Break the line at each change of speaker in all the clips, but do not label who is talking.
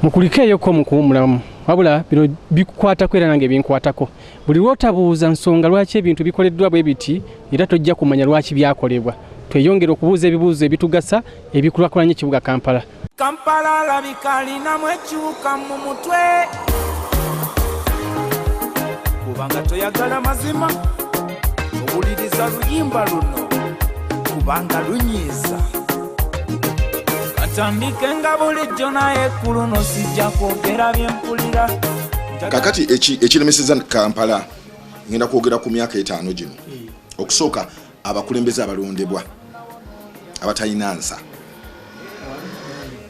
mukulikeeyo ko mukuwumulamu wabula bino bikukwatako era nange binkwatako buli lwotabuuza nsonga lwaki ebintu bikoleddwa bwe biti era tojja kumanya lwaki byakolebwa tweyongera okubuuza ebibuuzo ebitugasa ebikulakulanya ekibuga Kampala.
Kampala labika alinamu ekiwuka mu mutwe kubanga toyagala mazima owuliriza luyimba luno kubanga lunyiiza atambike nga bulijjo naye ku luno sijja kwogera byempulira.
Kakati ekiremeseza Kampala ngenda kwogera ku myaka 5 gino okusooka abakulembeze abalondebwa abatalina nsa.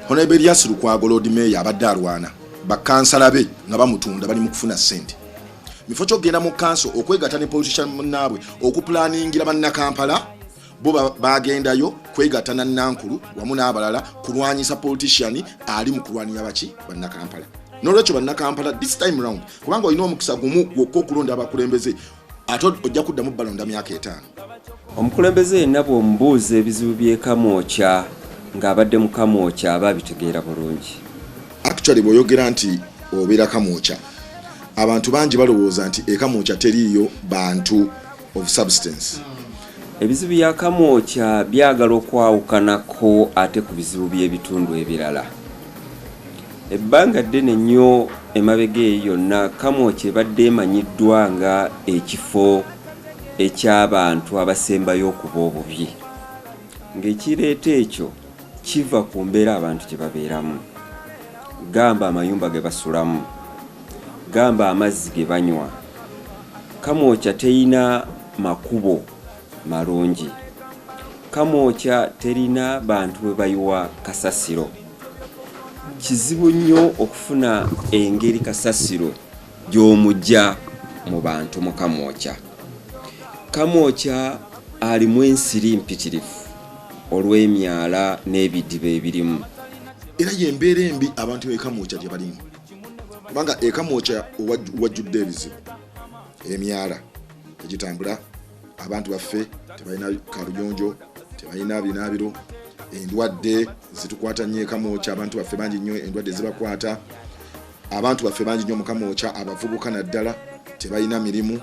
Honorable Elias Lukwago Lord Mayor abadde alwana bakansala be nga bamutunda bali mu kufuna ssente. Mifo kyogenda mu kanso okwegatta ne politician munnaabwe okuplaningira bannakampala bo bagendayo kwegatta na Nankulu wamu n'abalala kulwanyisa politician ali mu kulwanya baki bannakampala. N'olwekyo bannakampala this time round kubanga olina omukisa gumu gwokka okulonda abakulembeze ate ojja kuddamu balonda myaka 5.
Omukulembeze nabo omubuuza ebizibu by'ekamwokya ng'abadde mu kamwokya aba bitegeera bulungi.
Actually boyogera nti obeera kamwokya abantu bangi balowooza nti ekamwokya teriiyo bantu of substance.
Ebizibu bya kamwokya byagala okwawukanako ate ku bizibu by'ebitundu ebirala. Ebbanga ddene nnyo emabega eyo yonna kamwokya ebadde emanyiddwa nga ekifo eky'abantu abasembayo okuba obubi. Ng'ekireeta ekyo kiva ku mbeera abantu gye babeeramu. Gamba amayumba ge basulamu, gamba amazzi ge banywa. Kamwokya terina makubo malungi. Kamwokya terina bantu bwe bayiwa kasasiro. Kizibu nnyo okufuna engeri kasasiro gy'omujja mu bantu mu kamwokya. Kamwokya alimu ensiri mpitirivu olw'emyala n'ebidiba ebirimu.
Era y'embeera embi abantu b'ekamwokya gye balimu. Kubanga ekamwokya wajjudde ebizibu. Emyala egitambula abantu baffe tebalina kaluyonjo, tebalina binaabiro, endwadde zitukwata nnyo ekamwokya, abantu baffe bangi nnyo endwadde zibakwata. Abantu baffe bangi nnyo mu kamwokya abavubuka naddala tebalina mirimu.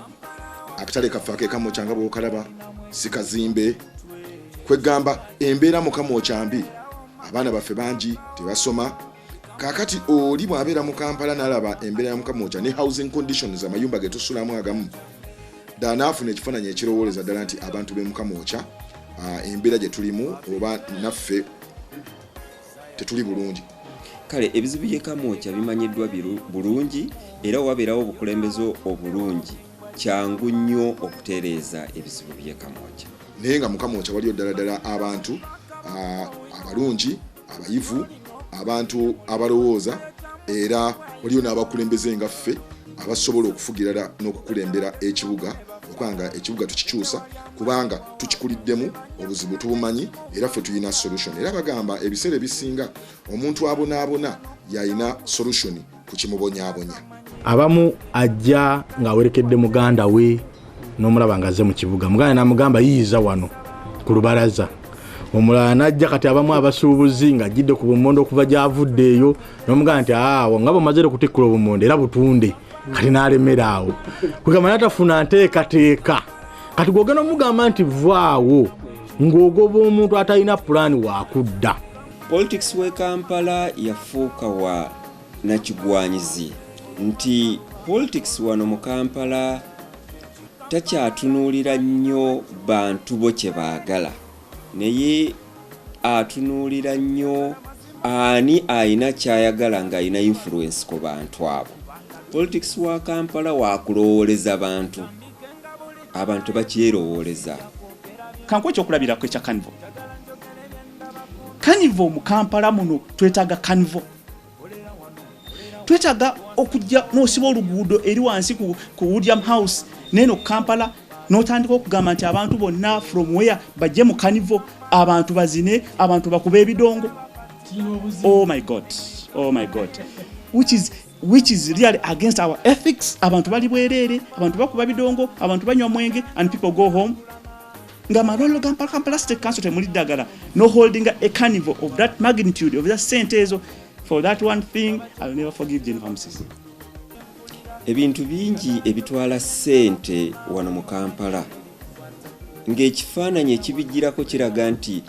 Akatale kaffe akekamwokya nga bw'okalaba si kazimbe. Kwegamba embeera mu kamwokya mbi. Abaana baffe bangi tebasoma. Kakati oli bw'abeera mu Kampala n'alaba embeera mu kamwokya ne housing conditions amayumba ge tusulamu agamu. Danaafuna ekifaananyi ekirowooleza ddala nti abantu b'e mu kamwokya embeera gye tulimu oba naffe tetuli bulungi.
Kale ebizibu by'ekamwokya bimanyiddwa bulungi era wabeerawo obukulembeze obulungi kyangu nnyo okutereeza ebizibu by'ekamwokya.
Naye nga mu kamwokya waliyo ddala abantu abalungi, abayivu, abantu abalowooza era waliyo n'abakulembeze nga ffe abasobola okufugira n'okukulembera ekibuga okubanga ekibuga tukikyusa kubanga tukikuliddemu obuzibu tubumanyi era ffe tulina solution. Era bagamba ebiseera ebisinga omuntu abonaabona yalina solution ku kimubonyaabonya.
Abamu ajja ng'awerekedde muganda we n'omulaba ng'azze mu kibuga. Muganda n'amugamba yiiza wano ku lubalaza. Omulala n'ajja kati abamu abasuubuzi ng'ajjidde ku bumonde okuva gy'avudde eyo n'omuganda nti nga bamaze okutekkula obumonde era butunde kati n'alemera awo. Kugamba natafuna nteekateeka. Kati gwogenda omugamba nti vaawo ng'ogoba omuntu atalina pulaani waakudda.
Politics w'e Kampala yafuuka wa nakigwanyizi nti politics wano mu Kampala takyatunuulira nnyo bantu bo kye baagala naye atunuulira nnyo ani ayina kyayagala ng'ayina influence ku bantu abo. Politics wa Kampala waakulowooleza abantu bakyerowooleza.
Kanko ekyokulabirako ekya Kanivo mu Kampala muno twetaaga Kanivo. Twetaaga okujja n'osiba oluguudo eri wansi ku William House neno Kampala n'otandika okugamba nti abantu bonna from where bajje mu Kanivo, abantu bazine, abantu bakube ebidongo. Oh my God. Which is really against our ethics. Abantu bali bwerere, abantu bakuba bidongo, abantu banywa mwenge, and people go home. Ngamalolo Kampala State Council temuli ddagala no holding a carnival of that magnitude of that sentezo For that one thing, I will never forgive Jennifer Musisi.
Ebintu bingi ebitwala ssente wano mu Kampala ng'ekifaananyi ekibigirako kiraga nti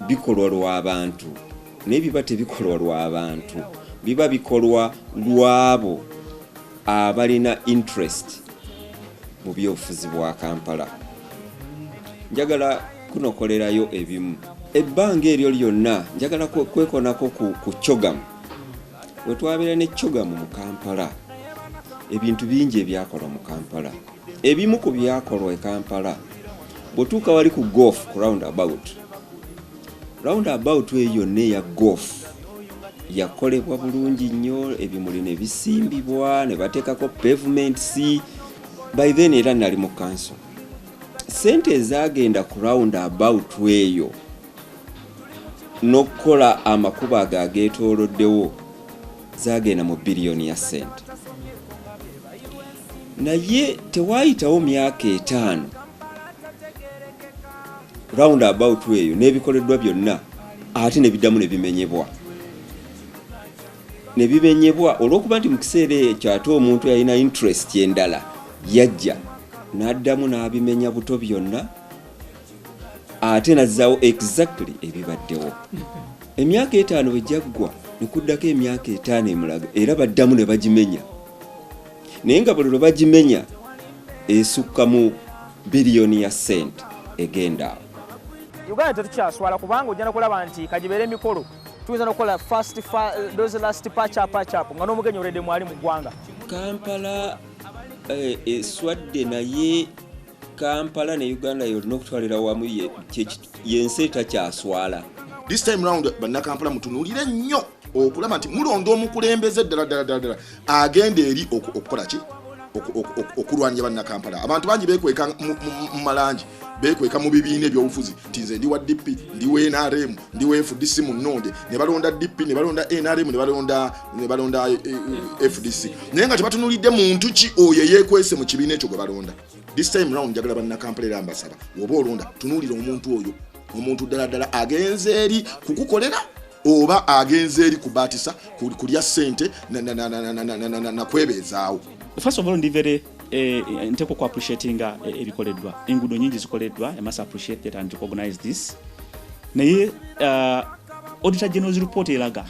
bikolwa lw'abantu naye biba tebikolwa lw'abantu, biba bikolwa lw'abo abalina interest mu byobufuzi bwa Kampala. Njagala kunokolerayo ebimu. Ebbanga eryo lyonna njagala kwekonako ku Kyogamu. We twabeera ne Kyogamu mu Kampala, ebintu bingi ebyakolwa mu Kampala. Ebimu ku byakolwa e Kampala bw'otuuka wali ku golf ku roundabout eyo neya golf yakolebwa bulungi nnyo, ebimuli ne bisimbibwa ne bateekako pavements. By then era nali mu council. Sente ezagenda ku roundabout eyo n'okukola amakubo ageetooloddewo zagenda mu biliyoni ya sente. Naye tewaayitawo myaka 5 roundabout eyo n'ebikoleddwa byonna ate ne biddamu ne bimenyebwa olw'okuba nti mu kiseera ekyo ate omuntu yalina interest endala yajja n'addamu n'abimenya buto byonna ate nazzaawo exactly ebibaddewo. Emyaka 5 bwe gyaggwa ne kuddako emyaka 5 emulaga era baddamu ne bagimenya, naye nga buli lwe bagimenya esukka mu biliyoni ya sente egenda awo.
Uganda tetukyaswala kubanga ojja nokulaba nti kagibeera emikolo tuyinza nokukola those last patch up nga n'omugenyi olwedde mwali mu ggwanga.
Kampala eswadde naye Kampala ne Uganda yolina okutwalira wamu yensi etakyaswala.
This time round bannakampala mutunuulire nnyo okulaba nti mulonda omukulembeze ddala agenda eri okukola ki okulwanya bannakampala. Abantu bangi beekweka mu malangi, beekweka mu bibiina ebyobufuzi nti nze ndi wa DP, ndi wa NRM, ndi wa FDC mu nnonde, ne balonda DP, ne balonda NRM, ne balonda FDC. Naye nga tebatunuulidde muntu ki oyo yeekwese mu kibiina ekyo gwe balonda. This time round njagala bannakampala era mbasaba oba olonda tunuulire omuntu oyo, omuntu ddala agenze eri kukukolera oba agenze eri kubatisa kulya ssente na kwebeezaawo.
First of all, ndi very nteko ku appreciating ebikoleddwa. Enguudo nyingi zikoleddwa. I must appreciate that and recognize this. Naye Auditor General's report eraga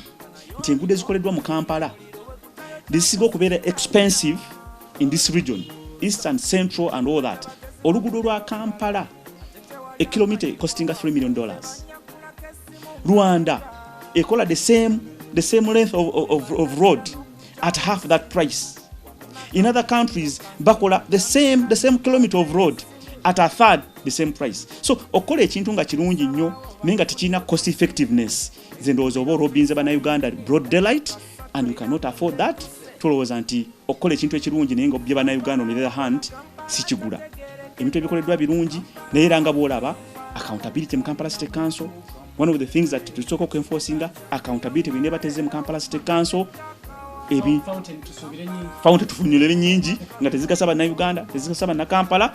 nti enguudo ezikoleddwa mu Kampala zisiga okubeera expensive in this region, Eastern, Central and all that. Oluguudo lwa Kampala a kilometer costing $3 million. Rwanda ekola the same length of road at half that price. In other countries, bakola the same kilometer of road at a third the same price. So okola ekintu nga kirungi nnyo naye nga tekirina cost effectiveness. Nze ndowooza oba olw'obuyinza bannayuganda broad daylight and we cannot afford that. Tulowooza nti okola ekintu ekirungi naye nga obye bannayuganda on the other hand si kigula. Ebintu ebikoleddwa birungi naye era nga bw'olaba accountability mu Kampala City Council. One of the things that tusooka okuenforcinga accountability bwe bateze mu Kampala City Council. Fountain tufunyulire nyingi nga tezikasa bannayuganda, tezikasa bannakampala,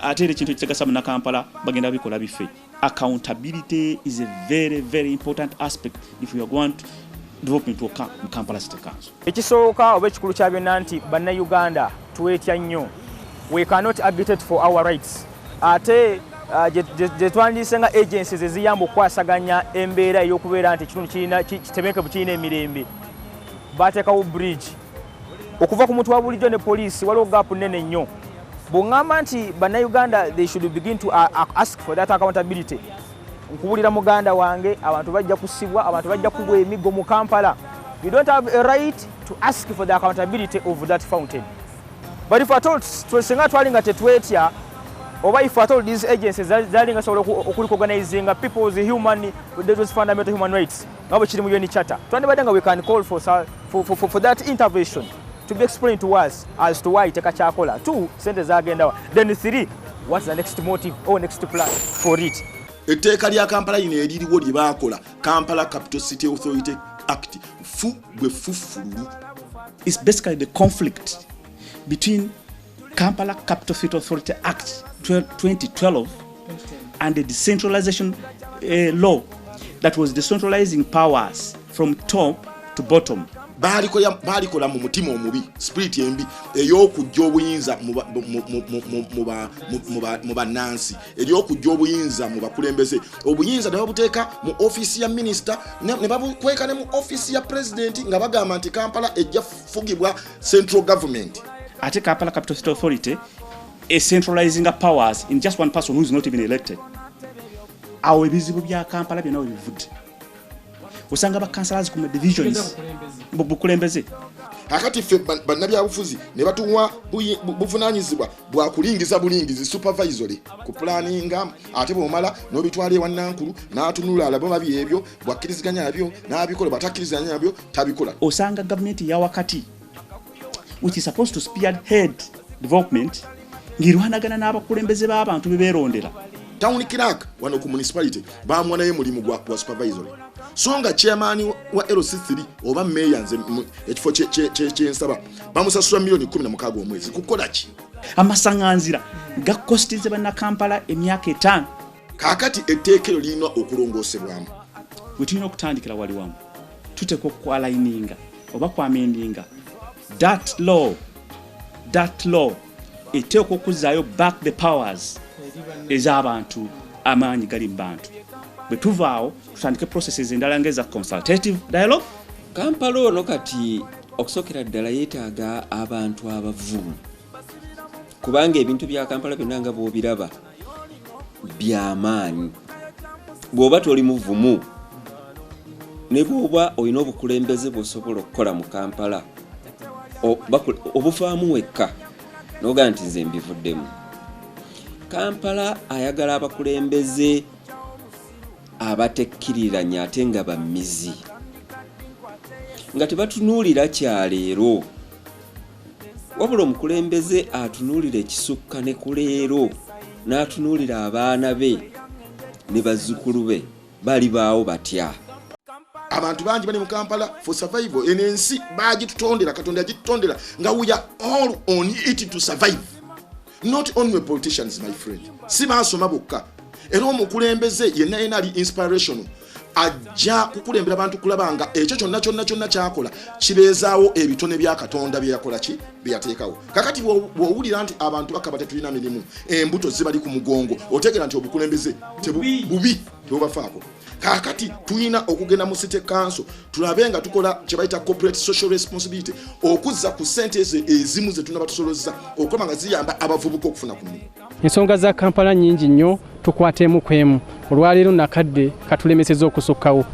ate era ekintu ekiteekasa bannakampala bagenda bikola bife. Accountability is a very, very important aspect if you are going to develop into Kampala City Council.
Ekisooka oba ekikulu kya byonna nti bannayuganda tuweetya nnyo. We cannot agitate for our rights. Ate gye twandiyise nga agencies eziyamba okwasaganya embeera ey'okubeera nti ekitundu kitebenkevu kirina emirembe. Bateekawo bridge okuva ku mutwe wa bulijjo ne poliisi waliwo gaapu nnene nnyo. Bw'oŋŋamba nti bannayuganda they should begin to ask for that accountability. Nkubulira muganda wange abantu bajja kusibwa, abantu bajja kubwa emiggo mu Kampala. You don't have a right to ask for the accountability of that fountain. But if at all singa twalinga tetwetya oba if at all these agencies zalinga sobola okuliorganizinga people's those fundamental human rights nga bwe kiri mu UN Charter, twandibadde nga we can call for that intervention to be explained to us as to why iteka kyakola. 2, sente zagendawa. Then 3, what's the next motive or next plan for it?
Etteeka lya Kampala lino eririwo lye baakola Kampala Capital City Authority Act bwe fufulu.
It's basically the conflict between Kampala Capital City Authority Act 2012 and the decentralization law that was decentralizing powers from top to bottom.
Balikola mu mutima omubi, spirit embi ey'okujja obuyinza mu bannansi, ey'okujja obuyinza mu bakulembeze. Obuyinza ne babuteeka mu office ya minister, ne babukweka ne mu office ya president, nga bagamba nti Kampala ejja fugibwa central government.
Ate Kampala Capital City Authority is centralizing powers in just one person who is not even elected. Awo ebizibu bya Kampala byonna bivudde. Osanga ba councillors ku divisions bukulembeze.
Hakati ffe bannabyabufuzi ne batuwa buvunaanyizibwa bwa kulingiza bulingizi supervisory ku planninga, ate bw'omala n'obitwala ewannankulu n'atunula alabo babi ebyo bwakkiriziganya nabyo n'abikola batakkiriziganya nabyo tabikola.
Osanga gavumenti ya wakati which is supposed to spearhead development ngirwanagana n'abakulembeze b'abantu bebeerondera.
Town clerk wano ku municipality baamwa naye mulimu gwa supervisory. Songa chairman wa LC3 oba mayor nze ekifo kyensaba bamusasula milioni 16 omwezi kukola ki?
Amasanganzira gakostize bannakampala emyaka 5.
Kakati etteekero lirina okulongoosebwamu.
We tulina okutandikira wali wamu. Tuteeka okwalininga oba kwamendinga that law eteeka okuzaayo back the powers ez'abantu amaanyi gali mu bantu. Bwe tuvaawo tutandike processes endala ngeza consultative dialogue.
Kampala ono kati okusokera ddala yeetaaga abantu abavumu, kubanga ebintu bya Kampala byonna nga bw'obiraba by'amaanyi. Bw'oba toli muvumu ne bw'oba olina obukulembeze bw'osobola okukola mu Kampala obuvaamu wekka n'ogaa nti nze mbivuddemu. Kampala ayagala abakulembeze abatekkiriranya ate nga bamizi, nga tebatunuulira kyaleero, wabula omukulembeze atunuulira ekisukka ne ku leero, n'atunuulira abaana be ne bazzukulu be balibaawo batya.
Abantu bangi bali mu Kampala for survival. Enensi bagitutondera, Katonda yagitutondera nga we are all on it to survive. Not only politicians, my friend. Si baasoma bokka. Era omukulembeze yenna ali inspiration. Ajja kukulembera abantu kulabanga ekyo kyonna kyakola kibeezaawo ebitone bya Katonda bye yakola ki byateekawo. Kakati bw'owulira nti abantu bakaba tetulina mirimu, embuto zibali ku mugongo, otegeera nti obukulembeze bubi tebubafaako. Kakati tuyina okugenda mu city council tulabe nga tukola kye bayita corporate social responsibility, okuzza ku ssente ezimu ze tunaba tusolozza okuba nga ziyamba abavubuka okufuna ku mirimu.
Ensonga za Kampala nnyingi nnyo, tukwatemu kwemu. Olwaleero nakadde katulemeseza okusukkawo.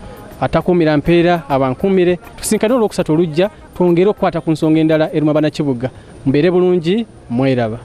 Atakuumira mpeera abankuumire, tusinkane olwokusatu olujja twongere okukwata ku nsonga endala eruma bannakibuga. Mbeere bulungi, mweraba.